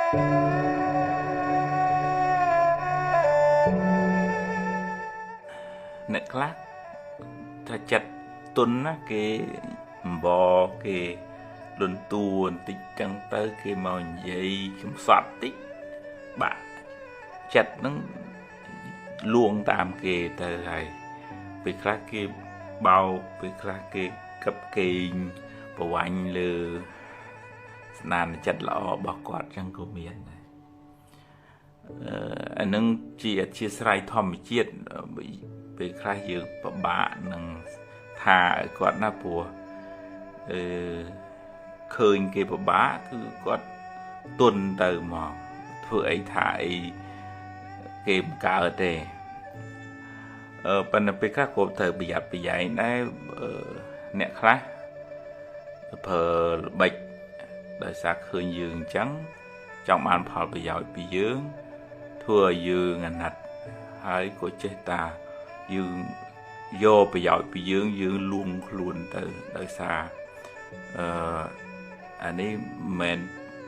អ្នកខ្លះថាចិត្តទុនណាគេអំបគេលន់តួបន្តិចចឹងទៅគេមកនិយាយកំសត់តិចបាក់ចិត្តហ្នឹងលួងតាមគេទៅហើយពេលខ្លះគេបោកពេលខ្លះគេកឹបគេងប្រវាញ់លើស្នាដៃចិត្តល្អរបស់គាត់ចឹងក៏មានដែរអានឹងជាអធិស្ឋានធម្មជាតិពេលខ្លះយើងពិបាកនឹងថាឲ្យគាត់ណាព្រោះឃើញគេពិបាកគឺគាត់ទុនទៅមកធ្វើអីថាអីគេមិនកើតទេប៉ុន្តែពេលខ្លះក៏ត្រូវប្រយ័ត្នប្រយែងដែរអ្នកខ្លះប្រើល្បិចដោយសារឃើញយើងអញ្ចឹងចង់បានផលប្រយោជន៍ពីយើងធ្វើឲ្យយើងអាណិតហើយក៏ចេះតាយើងយកប្រយោជន៍ពីយើងលួងខ្លួនទៅដោយសារអានេះមិនមែន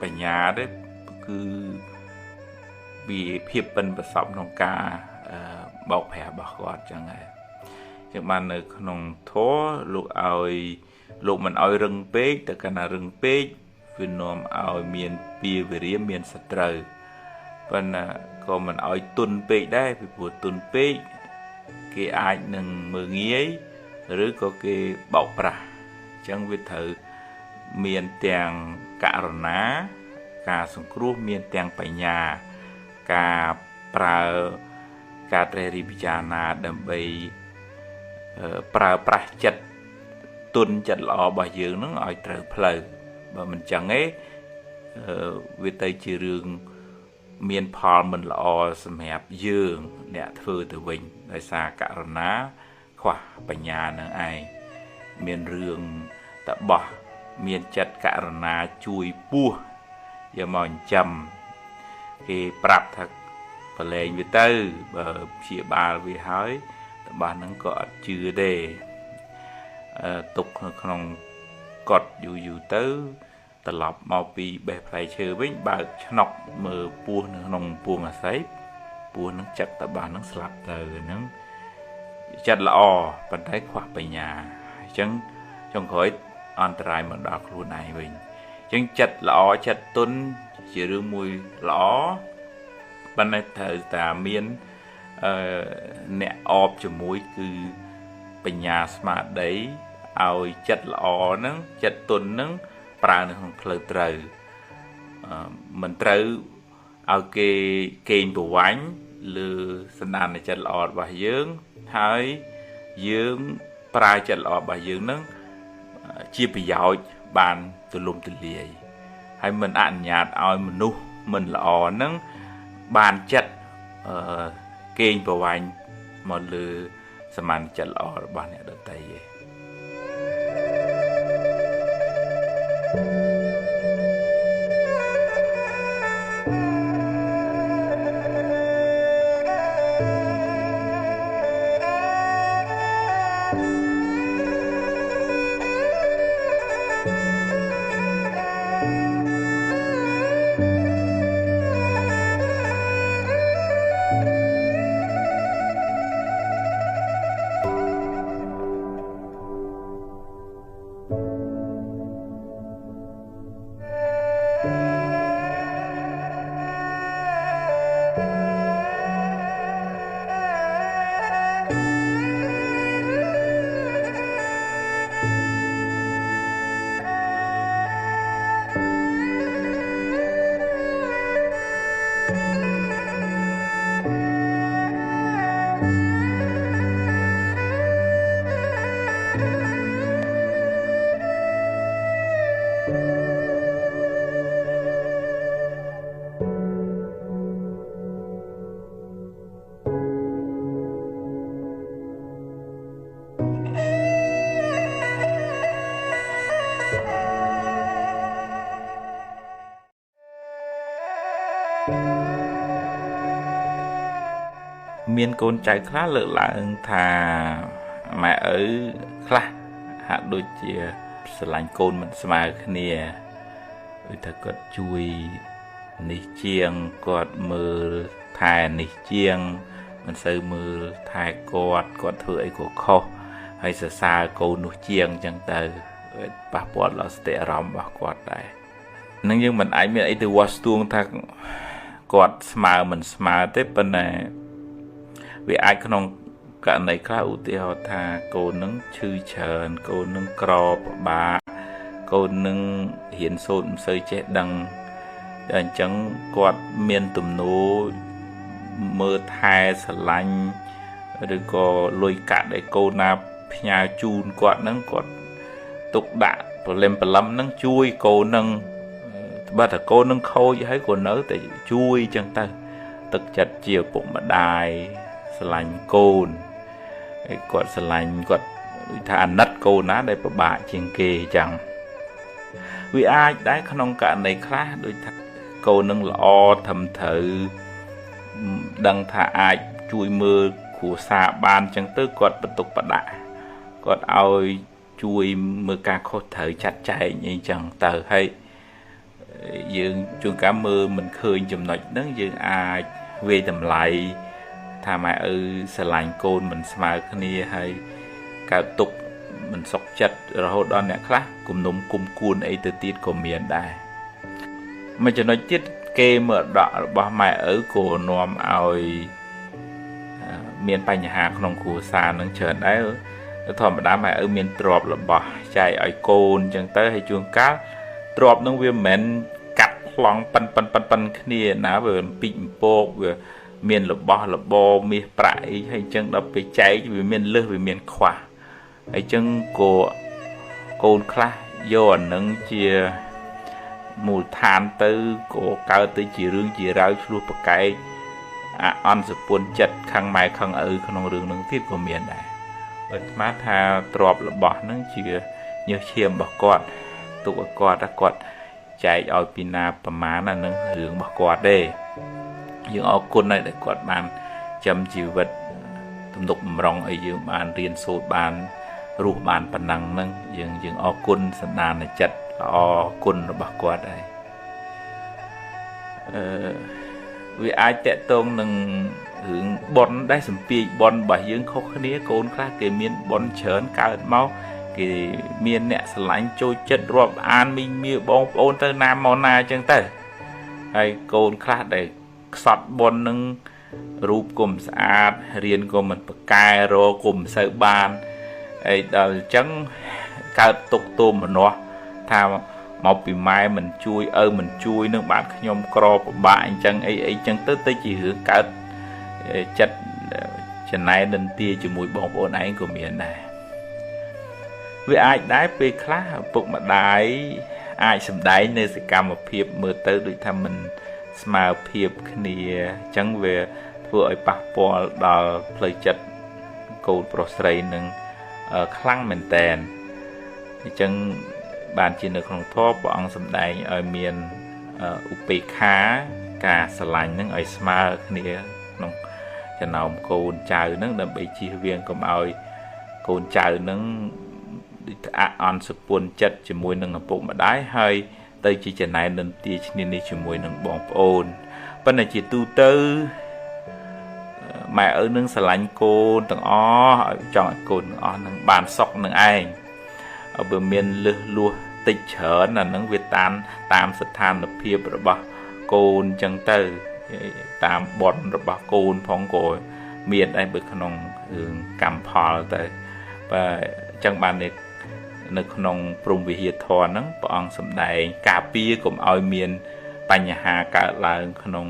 បញ្ញាទេគឺវាភាពប៉ិនប្រសប់ក្នុងការបោកប្រាស់របស់គាត់ចឹងហើយចឹងបាននៅក្នុងធម៌លោកមិនឲ្យរឹងពេកតែកាលណារឹងពេកវានាំឲ្យមានពាវេរាមានសត្រូវប៉ុន្តែក៏មិនឲ្យទុនពេកដែរពីព្រោះទុនពេកគេអាចនឹងមើលងាយឬក៏គេបោកប្រាស់អញ្ចឹងវាត្រូវមានទាំងករុណាការសង្គ្រោះមានទាំងបញ្ញាការប្រើការត្រេះរិះពិចារណាដើម្បីប្រើប្រាស់ចិត្តទុនចិត្តល្អរបស់យើងនឹងឲ្យត្រូវផ្លូវបើមិនចឹងទេវាទៅជារឿងមានផលមិនល្អសម្រាប់យើងអ្នកធ្វើទៅវិញដោយសារករណាខ្វះបញ្ញានឹងឯងមានរឿងតបោះមានចិត្តករណាជួយពោះយកមកចិញ្ចឹមគេប្រាប់ថាប្រឡែងវាទៅបើព្យាបាលវាហើយតបោះហ្នឹងក៏អត់ជឿទេទុកនៅក្នុងកត់យូរទៅត្រឡប់មកពីបេះផ្លែឈើវិញបើកឆ្នុកមើលពស់នៅក្នុងពួងអាស័យពស់នឹងចឹកតបាសនឹងស្លាប់ទៅហ្នឹងចិត្តល្អប៉ុន្តែខ្វះបញ្ញាអញ្ចឹងចុងក្រោយអន្តរាយមកដល់ខ្លួនឯងវិញអញ្ចឹងចិត្តល្អចិត្តទុនជារឿងមួយល្អប៉ុន្តែត្រូវតែមានអ្នកអបជាមួយគឺបញ្ញាស្មារតីឲ្យចិត្តល្អហ្នឹងចិត្តទុនហ្នឹងប្រើនៅក្នុងផ្លូវត្រូវមិនត្រូវឲ្យគេកេងប្រវាញ់លើសន្តានចិត្តល្អរបស់យើងហើយយើងប្រើចិត្តល្អរបស់យើងនឹងជាប្រយោជន៍បានទូលំទូលាយហើយមិនអនុញ្ញាតឲ្យមនុស្សមិនល្អនឹងបានចិត្តកេងប្រវាញ់មកលើសមានចិត្តល្អរបស់អ្នកដទៃឯងមានកូនចៅខ្លះលើកឡើងថាម៉ែឪខ្លះហាក់ដូចជាស្រឡាញ់កូនមិនស្មើគ្នាដូចថាគាត់ជួយ នេះជាងគាត់មើលថែនេះជាងមិនសូវមើលថែគាត់ធ្វើអីក៏ខុសហើយសរសើរកូននោះជាងអញ្ចឹងទៅប៉ះពាល់ដល់សតិអារម្មណ៍របស់គាត់ដែរនឹងយើងមិនអាចមានអីទៅវាស់ស្ទួងថាគាត់ស្មើមិនស្មើទេប៉ុន្តែវាអាចក្នុងករណីខ្លះឧទាហរណ៍ថាកូននឹងឈឺច្រើនកូននឹងក្រពិបាកកូននឹងរៀនសូត្រមិនសូវចេះដឹងតែអញ្ចឹងគាត់មានទំនោរមើលថែស្រឡាញ់ឬក៏លុយកាក់ដែលកូនណាផ្ញើជូនគាត់នឹងគាត់ទុកដាក់ប្រលឹមនឹងជួយកូននឹងបើតែកូននឹងខូចហើយក៏នៅតែជួយអញ្ចឹងទៅទឹកចិត្តជាឪពុកម្ដាយស្រឡាញ់កូនហើយគាត់ស្រឡាញ់គាត់ថាអាណិតកូនណាដែលពិបាកជាងគេអញ្ចឹងវាអាចដែរក្នុងករណីខ្លះដូចថាកូននឹងល្អត្រឹមត្រូវដឹងថាអាចជួយមើលគ្រួសារបានអញ្ចឹងទៅគាត់បន្ទុកបដាក់គាត់ឲ្យជួយមើលការខុសត្រូវចាត់ចែងអីចឹងទៅហើយយើងជួនកាលមើលមិនឃើញចំណុចហ្នឹងយើងអាចវាយតម្លៃថាម៉ែឪស្រឡាញ់កូនមិនស្មើគ្នាហើយកើតទុកមិនសុខចិត្តរហូតដល់អ្នកខ្លះគំនុំគុំគួនអីទៅទៀតក៏មានដែរមួយចំណុចទៀតគេមើលដករបស់ម៉ែឪក៏នាំឲ្យមានបញ្ហាក្នុងគ្រួសារនឹងច្រើនដែរធម្មតាម៉ែឪមានទ្រព្យរបស់ចែកឲ្យកូនអញ្ចឹងទៅហើយជួនកាលទ្រព្យនឹងវាមិនមែនកាត់ប្លង់ប៉ិនគ្នាណាវាអំពីអំពកវាមានរបស់របរមាសប្រាក់អីហើយអញ្ចឹងដល់ពេលចែកវាមានលើសវាមានខ្វះហើយអញ្ចឹងក៏កូនខ្លះយកអានឹងជាមូលដ្ឋានទៅក៏កើតទៅជារឿងជារាវឆ្លោះប្រកែកអន់សពុនចិត្តខាងម៉ែខាងឪក្នុងរឿងនឹងទៀតក៏មានដែរបើស្មានថាទ្រព្យរបស់នឹងជាញើសឈាមរបស់គាត់ទុកឲ្យគាត់ចែកឲ្យពីណាប្រមាណអានឹងរឿងរបស់គាត់ទេយើងអរគុណហើយដែលគាត់បានចាំជីវិតទំនុកបំរុងឲ្យយើងបានរៀនសូត្របានរស់បានប៉ុណ្ណឹងហ្នឹងយើងអរគុណសន្តានចិត្តល្អគុណរបស់គាត់ហើយវាអាចតកតងនឹងរឿងប៉ុនដែរសម្ពាយប៉ុនរបស់យើងខុសគ្នាកូនខ្លះគេមានប៉ុនច្រើនកើតមកគេមានអ្នកស្រឡាញ់ចូលចិត្តរាប់អានមីងមាបងប្អូនទៅណាមកណាអញ្ចឹងទៅហើយកូនខ្លះដែលខ្សត់ប៉ុននឹងរូបគុំស្អាតរៀនក៏មិនប្រកែរគុំសូវបានហើយដល់អញ្ចឹងកើតទុកទោមនោះថាមកពីម៉ែមិនជួយឪមិនជួយនឹងបានខ្ញុំក្រពិបាកអញ្ចឹងអីអញ្ចឹងទៅជារឿងកើតចិត្តចំណែននិន្ទាជាមួយបងប្អូនឯងក៏មានដែរវាអាចដែរពេលខ្លះឪពុកម្ដាយអាចសម្ដែងនៅសកម្មភាពមើលទៅដូចថាមិនស្មើភាពគ្នាអញ្ចឹងវាធ្វើឲ្យប៉ះពាល់ដល់ផ្លូវចិត្តកូនប្រុសស្រីនឹងខ្លាំងមែនតែនអញ្ចឹងបានជានៅក្នុងធម៌ព្រះអង្គសម្ដែងឲ្យមានឧបេក្ខាការស្រឡាញ់នឹងឲ្យស្មើគ្នាក្នុងចំណោមកូនចៅនឹងដើម្បីជៀសវាងកុំឲ្យកូនចៅនឹងអន់សុពន្ធចិត្តជាមួយនឹងឪពុកម្ដាយហើយទៅជាចំណែននិន្ទាឈ្នានេះជាមួយនឹងបងប្អូនប៉ុន្តែជាទូទៅម៉ែឪនឹងស្រឡាញ់កូនទាំងអស់ឲ្យចង់ឲ្យកូនទាំងអស់នឹងបានសុខនឹងឯងបើមានលឹះលួសតិចច្រើនអានឹងវាតាមស្ថានភាពរបស់កូនចឹងទៅតាមបុណ្យរបស់កូនផងក៏មានដែរបើក្នុងរឿងកម្មផលទៅបើចឹងបាននៅក្នុងព្រំវិហារធម៌ហ្នឹងព្រះអង្គសម្ដែងការពារកុំឲ្យមានបញ្ហាកើតឡើងក្នុង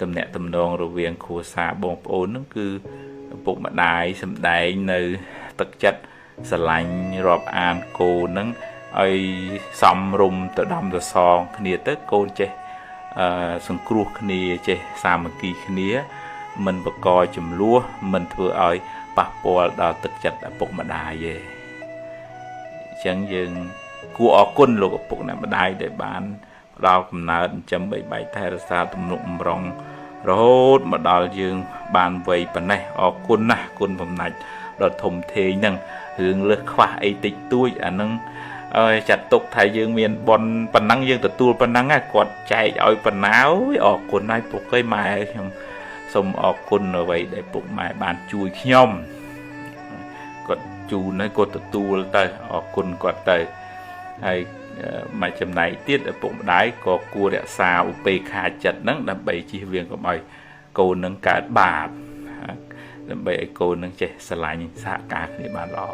ទំនាក់ទំនងរវាងគ្រួសារបងប្អូនហ្នឹងគឺឪពុកម្ដាយសម្ដែងនៅទឹកចិត្តស្រឡាញ់រាប់អានកូនហ្នឹងឲ្យសំរុំទៅដំទៅសងគ្នាទៅកូនចេះសង្គ្រោះគ្នាចេះសាមគ្គីគ្នាមិនបង្កចំនួនមិនធ្វើឲ្យប៉ះពាល់ដល់ទឹកចិត្តឪពុកម្ដាយទេអញ្ចឹងយើងគួរអរគុណលោកឪពុកម្ដាយដែលបានផ្ដល់កំណើតចិញ្ចឹមបីបាច់ថែរក្សាទំនុកបំរុងរហូតមកដល់យើងបានវ័យប៉ុណ្ណេះអរគុណណាស់គុណបំណាច់ដ៏ធំធេងហ្នឹងរឿងលើសខ្វះអីតិចតួចអានឹង จัดตกไทยយើងមានបនប៉ុណ្ណឹងយើងទទួលប៉ុណ្ណឹងគាត់ចែកឲ្យប៉ុណ្ណាអរគុណហើយពុកអើយម៉ែខ្ញុំសូមអរគុណអ្វីដែលពុកម៉ែបានជួយខ្ញុំគាត់ជូនហើយគាត់ទទួលទៅអរគុណគាត់ទៅហើយមួយចំណែកទៀតឪពុកម្ដាយក៏គួររក្សាឧបេក្ខាចិត្តហ្នឹងដើម្បីជៀសវាងកុំឲ្យកូននឹងកើតបាបដើម្បីឲ្យកូននឹងចេះស្រឡាញ់សហការគ្នាបានល្អ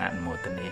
អនុមោទនា